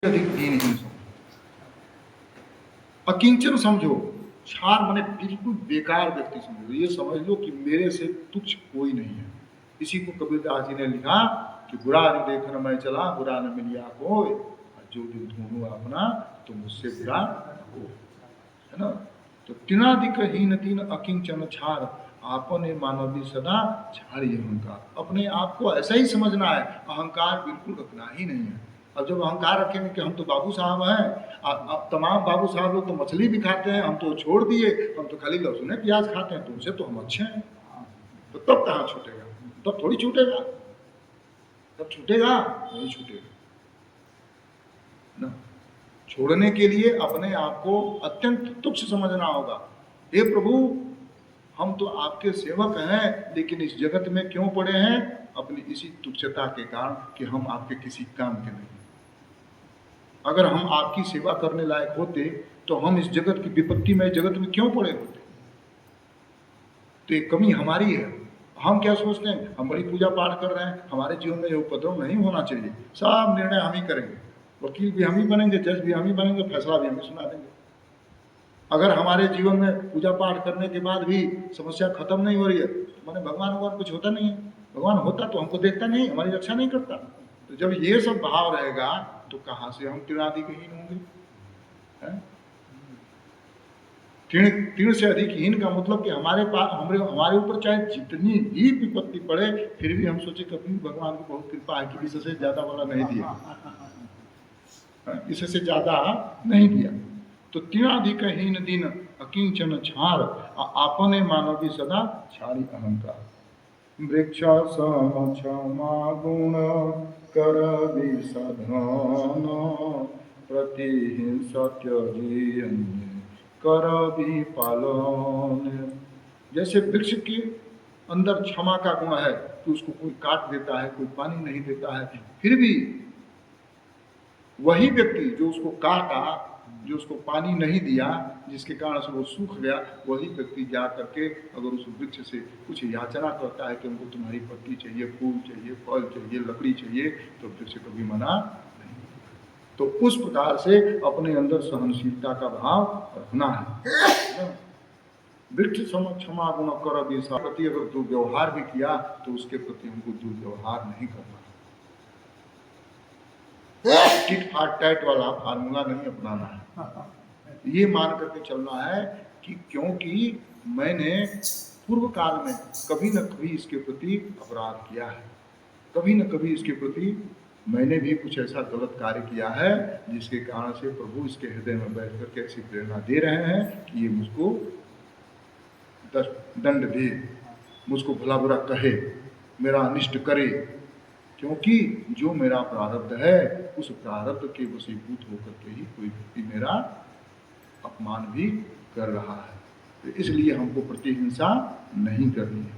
अधिक हीन समझो, अकिंचन समझो, क्षार माने बिल्कुल बेकार व्यक्ति समझो। ये समझ लो कि मेरे से तुच्छ कोई नहीं है। इसी को कबीरदास जी ने लिखा कि बुरा जो देखन मैं चला, बुरा न मिलिया कोई, जो दिन ढूंढू अपना तो मुझसे बुरा हो, है ना। तो तिनादिक हीन तीन अकिंचन क्षार, आपने मानवी सदा छाड़ी अहंकार। अपने आप को ऐसा ही समझना है, अहंकार बिल्कुल रखना ही नहीं है। अब जब अहंकार रखेंगे कि हम तो बाबू साहब हैं, अब तमाम बाबू साहब लोग तो मछली भी खाते हैं, हम तो छोड़ दिए, हम तो खाली लहसुन प्याज खाते हैं, तो उनसे तो हम अच्छे हैं, तो तब कहाँ छूटेगा? तब थोड़ी छूटेगा, तब छूटेगा नहीं, छूटेगा ना। छोड़ने के लिए अपने आप को अत्यंत तुच्छ समझना होगा। हे प्रभु, हम तो आपके सेवक हैं, लेकिन इस जगत में क्यों पड़े हैं? अपनी इसी तुच्छता के कारण कि हम आपके किसी काम के नहीं। अगर हम आपकी सेवा करने लायक होते तो हम इस जगत की विपत्ति में जगत में क्यों पड़े होते? तो ये कमी हमारी है। हम क्या सोचते हैं, हम बड़ी पूजा पाठ कर रहे हैं, हमारे जीवन में ये उपद्रव नहीं होना चाहिए, सब निर्णय हम ही करेंगे, वकील भी हम ही बनेंगे, जज भी हम ही बनेंगे, फैसला भी हम ही सुना देंगे। अगर हमारे जीवन में पूजा पाठ करने के बाद भी समस्या खत्म नहीं हो रही है, तो माने भगवान कुछ होता नहीं है। भगवान होता तो हमको देखता नहीं, हमारी रक्षा नहीं करता। तो जब ये सब भाव रहेगा तो कहाँ से हम तिनादिकहीन होंगे? तीन से अधिक हीन का मतलब कि हमारे पास हमारे ऊपर चाहे जितनी भी विपत्ति पड़े, फिर भी हम सोचे कभी भगवान की बहुत कृपा है कि इससे ज्यादा वाला नहीं दिया, इससे ज्यादा नहीं दिया। तो तिनादिकहीन दिन अकिंचन क्षार, आपने मानवी सदा छाड़ी अहंकार। वृक्ष सम क्षमा गुण कर विसधन, प्रतिहिंसा त्यजेय कर भी पालन। जैसे वृक्ष के अंदर क्षमा का गुण है कि उसको कोई काट देता है, कोई पानी नहीं देता है, फिर भी वही व्यक्ति जो उसको काटा, जो उसको पानी नहीं दिया, जिसके कारण से वो सूख गया, वही व्यक्ति जा करके अगर उस वृक्ष से कुछ याचना करता है कि हमको तुम्हारी पत्ती चाहिए, फूल चाहिए, फल चाहिए, लकड़ी चाहिए, तो वृक्ष कभी मना नहीं। तो उस प्रकार से अपने अंदर सहनशीलता का भाव रखना है। वृक्ष सम क्षमा गुण कर प्रति अगर दुर्व्यवहार भी किया तो उसके प्रति हमको दुर्व्यवहार नहीं करना, टिट फाट टैट वाला फार्मूला नहीं अपनाना है। ये मान करके चलना है कि क्योंकि मैंने पूर्व काल में कभी न कभी इसके प्रति अपराध किया है, कभी न कभी इसके प्रति मैंने भी कुछ ऐसा गलत कार्य किया है, जिसके कारण से प्रभु इसके हृदय में बैठ करके ऐसी प्रेरणा दे रहे हैं कि ये मुझको दंड दे, मुझको भला बुरा कहे, मेरा अनिष्ट करे, क्योंकि जो मेरा प्रारब्ध है उस प्रारब्ध के वशीभूत होकर के ही कोई व्यक्ति मेरा अपमान भी कर रहा है। तो इसलिए हमको प्रतिहिंसा नहीं करनी है।